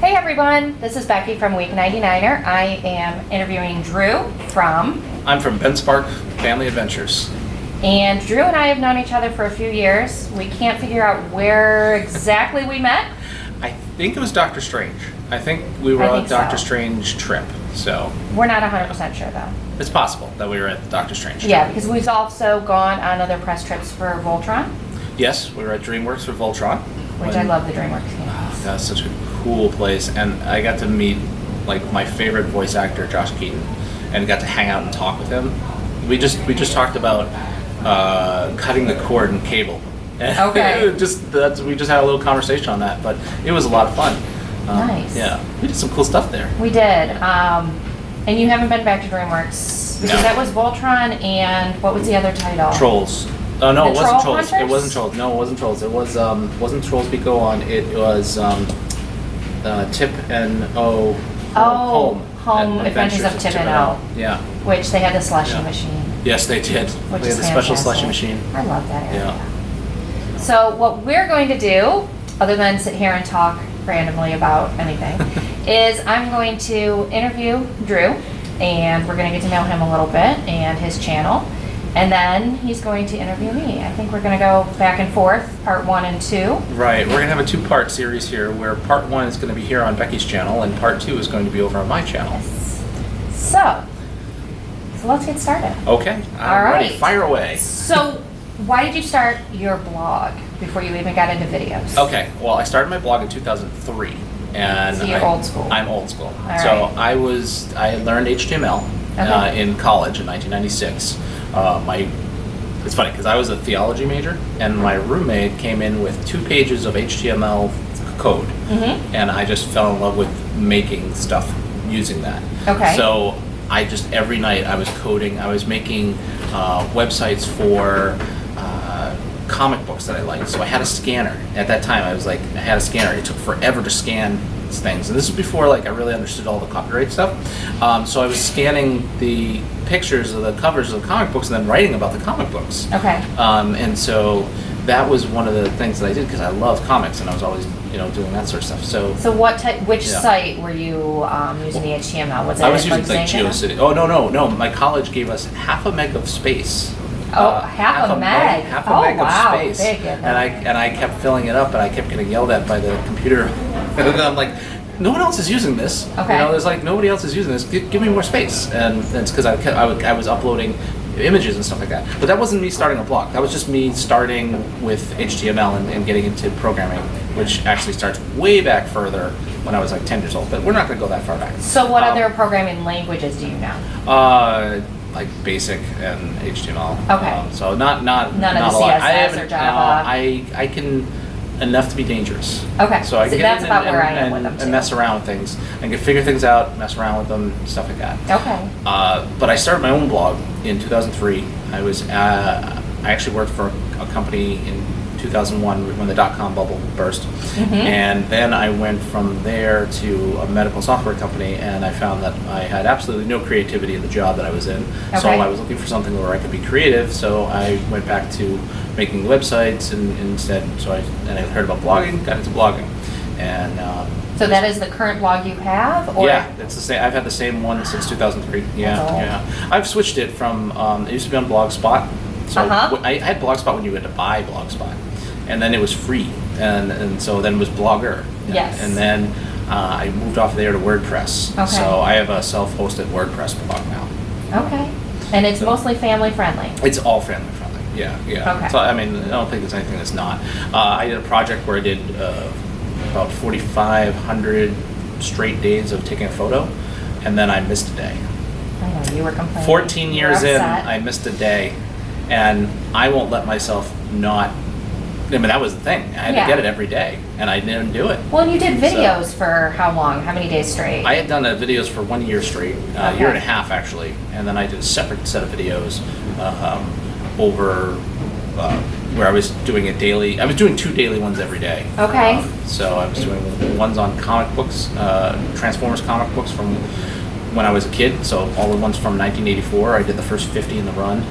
Hey everyone, this is Becky from Week 99er. I am interviewing Drew from... I'm from Benspark Family Adventures. And Drew and I have known each other for a few years. We can't figure out where exactly we met. I think it was Doctor Strange. I think we were on a Doctor Strange trip, so... We're not 100% sure though. It's possible that we were at the Doctor Strange trip. Yeah, because we've also gone on other press trips for Voltron. Yes, we were at DreamWorks for Voltron. Which I love the DreamWorks games. That's such a cool place, and I got to meet like my favorite voice actor, Josh Keaton, and got to hang out and talk with him. We just talked about cutting the cord and cable. Okay. We just had a little conversation on that, but it was a lot of fun. Nice. Yeah, we did some cool stuff there. We did. And you haven't been back to DreamWorks because that was Voltron and what was the other title? Trolls. Oh no, it wasn't Trolls. Hunters? It wasn't Trolls. No, it wasn't Trolls. It was wasn't Trolls Be Go On. It was Tip and O. Home Adventures of Tip and O. Yeah. Which they had the slushy machine. Yes, they did. Which they is had the special slushy fantastic. machine. I love that area. Yeah. So what we're going to do, other than sit here and talk randomly about anything, is I'm going to interview Drew, and we're going to get to know him a little bit and his channel. And then he's going to interview me. I think we're going to go back and forth, part 1 and 2. Right. We're going to have a 2-part series here where part 1 is going to be here on Becky's channel and part 2 is going to be over on my channel. Yes. So let's get started. Okay. All right. Ready. Fire away. So why did you start your blog before you even got into videos? Okay. Well, I started my blog in 2003. And so you're old school. I'm old school. All so right. I learned HTML in college in 1996. It's funny because I was a theology major, and my roommate came in with 2 pages of HTML code, and I just fell in love with making stuff using that. Okay. So I just every night I was coding. I was making websites for comic books that I liked. So I had a scanner at that time. I had a scanner. It took forever to scan things, and this is before I really understood all the copyright stuff. So I was scanning the pictures of the covers of the comic books and then writing about the comic books. Okay. And so that was one of the things that I did because I love comics and I was always doing that sort of stuff. So which site were you using the HTML? Was it I was using Zynga? GeoCity. Oh no! My college gave us half a meg of space. Half a meg. Half a meg of space. Big, and I kept filling it up, and I kept getting yelled at by the computer. And I'm like, no one else is using this. Okay. There's nobody else is using this. Give me more space. And it's because I was uploading images and stuff like that. But that wasn't me starting a blog. That was just me starting with HTML and getting into programming, which actually starts way back further when I was 10 years old. But we're not going to go that far back. So what other programming languages do you know? Like Basic and HTML. Okay. So not none of a the lot. CSS or Java. I can enough to be dangerous. Okay. So I can that's get about in where I am with them too. and mess around with things. I can figure things out, mess around with them, stuff like that. Okay. But I started my own blog in 2003. I actually worked for a company in 2001 when the .com bubble burst. And then I went from there to a medical software company, and I found that I had absolutely no creativity in the job that I was in. Okay. So I was looking for something where I could be creative, so I went back to making websites and instead, I heard about blogging, got into blogging. And so that is the current blog you have? Or? Yeah, it's the same. I've had the same one since 2003. Yeah. I've switched it from, it used to be on Blogspot. So I had Blogspot when you had to buy Blogspot. And then it was free, and so then it was Blogger. Yes. And then I moved off there to WordPress. Okay. So I have a self-hosted WordPress blog now. Okay. And it's mostly family friendly? It's all family friendly, yeah. Okay. So, I don't think there's anything that's not. I did a project where I did about 4,500 straight days of taking a photo, and then I missed a day. I know, you were complaining. 14 years in, upset. I missed a day, and I won't let myself not. That was the thing. I had to get it every day, and I didn't do it. Well, you did videos for how long? How many days straight? I had done videos for 1 year straight, a year and a half actually, and then I did a separate set of videos over where I was doing it daily. I was doing 2 daily ones every day. Okay. So I was doing ones on comic books, Transformers comic books from when I was a kid. So all the ones from 1984. I did the first 50 in the run.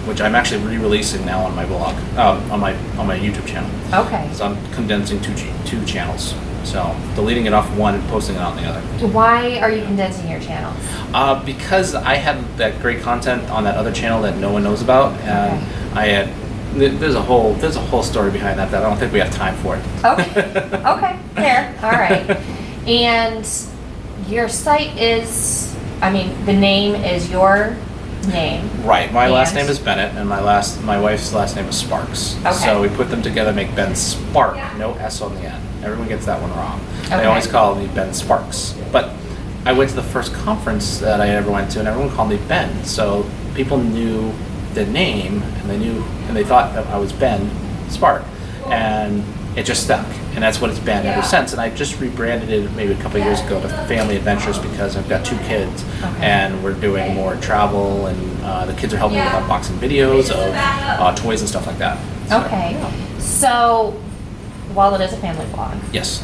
Which I'm actually re-releasing now on my blog, on my YouTube channel. Okay. So I'm condensing two channels. So deleting it off one and posting it on the other. Why are you condensing your channels? Because I had that great content on that other channel that no one knows about, and I had there's a whole story behind that I don't think we have time for it. Okay, fair. All right. And your site is, the name is your name. Right. My last name is Bennett, and my wife's last name is Sparks. Okay. So we put them together, make Ben Spark, no S on the end. Everyone gets that one wrong. Okay. They always call me Ben Sparks. But I went to the first conference that I ever went to, and everyone called me Ben. So people knew the name, and they thought that I was Ben Spark, and it just stuck. And that's what it's been ever since. And I just rebranded it maybe a couple of years ago to Family Adventures because I've got 2 kids, and we're doing more travel, and the kids are helping me with unboxing videos of toys and stuff like that. So while it is a family blog, Yes.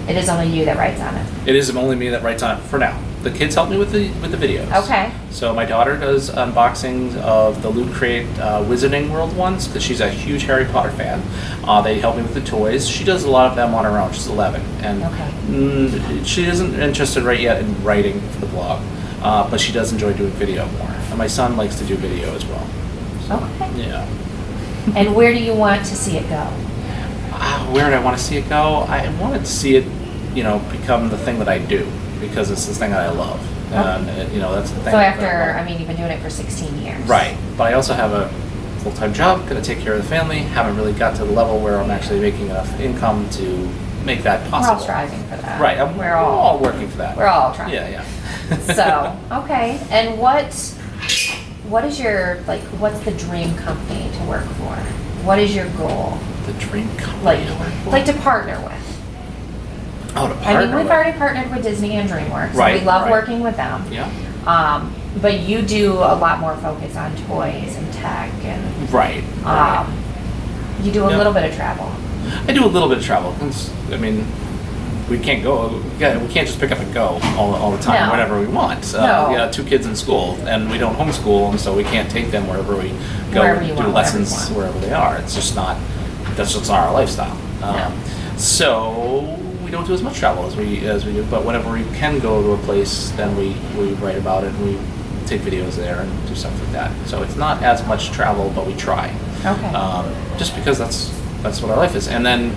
it is only you that writes on it. It is only me that writes on it for now. The kids help me with the videos. Okay. So my daughter does unboxings of the Loot Crate Wizarding World ones because she's a huge Harry Potter fan. They help me with the toys. She does a lot of them on her own. She's 11, and she isn't interested right yet in writing for the blog, but she does enjoy doing video more. And my son likes to do video as well. So, yeah. And where do you want to see it go? Where do I want to see it go? I wanted to see it, become the thing that I do because it's the thing that I love. And, that's the thing. So after, you've been doing it for 16 years. Right. But I also have a full-time job, got to take care of the family, haven't really got to the level where I'm actually making enough income to make that possible. We're all striving for that. Right. We're all working for that. We're all trying. Yeah. So, okay. And what is your, what's the dream company to work for? What is your goal? The dream company to work for? To partner with. Oh, to partner we've already partnered with Disney and DreamWorks. Right. We love working with them. Yeah. But you do a lot more focus on toys and tech and. Right. You do a little bit of travel. I do a little bit of travel. We can't go. We can't just pick up and go all the time, whenever we want. We got 2 kids in school, and we don't homeschool them, so we can't take them wherever we go. Wherever you do want, lessons wherever they are. It's just not. That's just not our lifestyle. So we don't do as much travel as we do. But whenever we can go to a place, then we write about it and we take videos there and do stuff like that. So it's not as much travel, but we try. Okay. Just because that's what our life is, and then.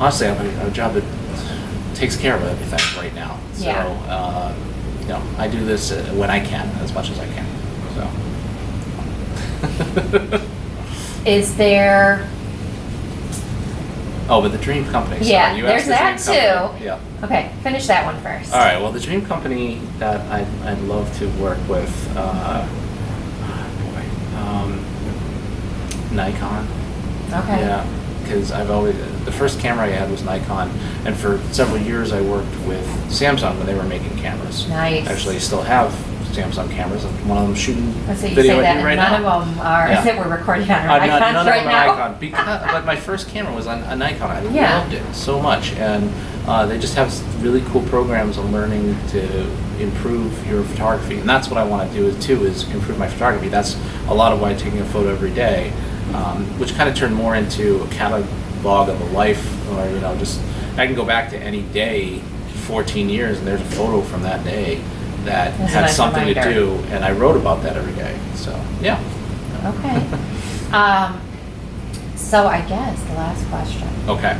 Honestly, I have a job that takes care of everything right now. So, I do this when I can, as much as I can. So. Is there? Oh, but the dream company. Yeah, you there's that too. Yeah. Okay, finish that one first. All right. Well, the dream company that I'd love to work with, Nikon. Okay. Yeah. Because the first camera I had was Nikon, and for several years I worked with Samsung when they were making cameras. Nice. Actually, still have Samsung cameras. One of them shooting So you video say that, right none now. of them are. That we're recording on our Nikons none right of them now. are Nikon, but my first camera was a Nikon. I Yeah. loved it so much, and they just have really cool programs on learning to improve your photography, and that's what I want to do too. Is improve my photography. That's a lot of why I'm taking a photo every day, which kind of turned more into a catalog of a life, or just I can go back to any day, 14 years, and there's a photo from that day that had something to do, and I wrote about that every day. So yeah. Okay. So I guess the last question. Okay.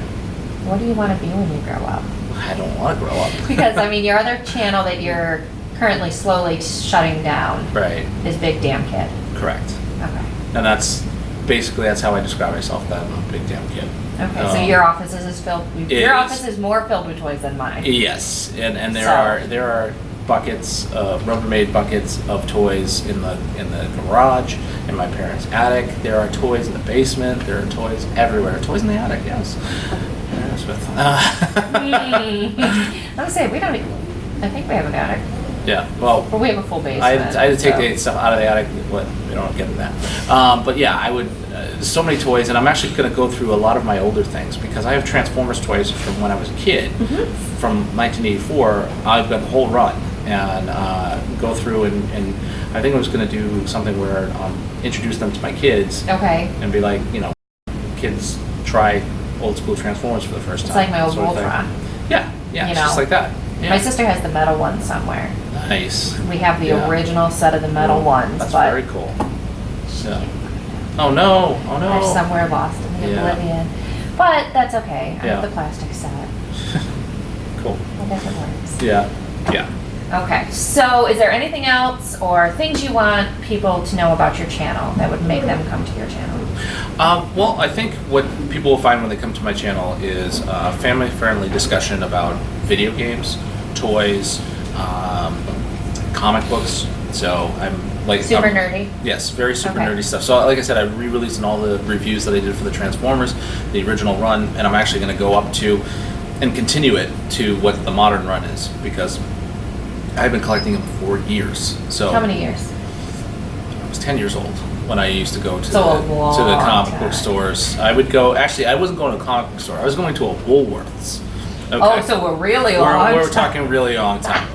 What do you want to be when you grow up? I don't want to grow up. Because your other channel that you're currently slowly shutting down. Right. Is Big Damn Kid. Correct. Okay. And that's how I describe myself. That I'm a big damn kid. Okay, so your office is filled. Your office is more filled with toys than mine. Yes, and there are buckets, Rubbermaid buckets of toys in the garage, in my parents' attic. There are toys in the basement. There are toys everywhere. Toys in the attic, yes. I'm gonna say we don't. I think we have an attic. Yeah, well, but we have a full basement. I had to take the stuff out of the attic. We don't get into that. But yeah, I would. There's so many toys, and I'm actually going to go through a lot of my older things because I have Transformers toys from when I was a kid. Mm-hmm. From 1984, I've got the whole run, and go through and I think I was going to do something where introduce them to my kids. Okay. And be like, kids try old school Transformers for the first It's time. like my old sort of thing. Voltron. Yeah, You it's know. just like that. Yeah. My sister has the metal one somewhere. Nice. We have the Yeah. original set of the metal ones, That's but very cool. Yeah. Oh no! Oh no! they're somewhere lost in the Yeah. oblivion. But that's okay. I Yeah. have the plastic set. Cool. I guess it works. Yeah. Yeah. Okay, so is there anything else or things you want people to know about your channel that would make them come to your channel? Well, I think what people will find when they come to my channel is family-friendly discussion about video games, toys, comic books. So I'm like Super nerdy? Yes, very super Okay. nerdy stuff. So like I said, I'm re-releasing all the reviews that I did for the Transformers, the original run, and I'm actually going to go up to and continue it to what the modern run is, because I've been collecting them for years. So How many years? I was 10 years old when I used to go to So a the long comic book time. stores. I would go, actually, I wasn't going to a comic book store. I was going to a Woolworths. Okay. Oh, so we're really long. We're talking really long time.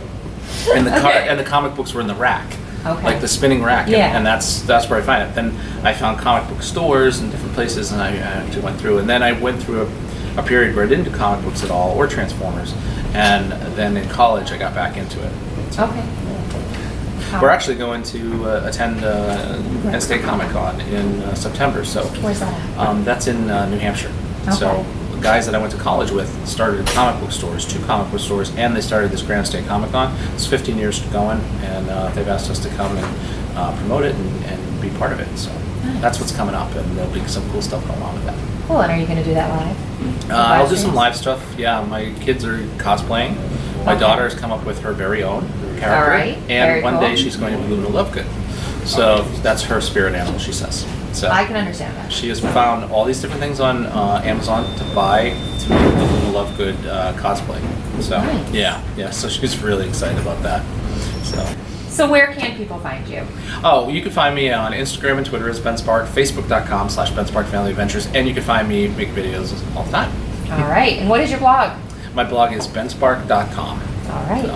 And the Okay. and the comic books were in the rack. Okay. Like the spinning rack, and, Yeah. and that's where I find it. Then I found comic book stores and different places, and I actually went through. And then I went through a period where I didn't do comic books at all, or Transformers. And then in college, I got back into it. So Okay. we're actually going to attend Penn State Comic Con in September. So Where's that at? that's in New Hampshire. So Okay. the guys that I went to college with started comic book stores, 2 comic book stores, and they started this Grand State Comic Con. It's 15 years going, and they've asked us to come and promote it and be part of it. So Nice. that's what's coming up, and there'll be some cool stuff going on with that. Cool, and are you going to do that live? I'll do some live stuff. Yeah, my kids are cosplaying. My Okay. daughter has come up with her very own character, All right, and very one cool. day she's going to be Luna Lovegood. So that's her spirit animal, she says. So I can understand that. she has found all these different things on Amazon to buy to make the Luna Lovegood cosplay. So Nice. yeah. So she's really excited about that. So where can people find you? Oh, you can find me on Instagram and Twitter as Benspark, Facebook.com/Benspark Family Adventures, and you can find me make videos all the time. All right, and what is your blog? My blog is benspark.com. All right. So.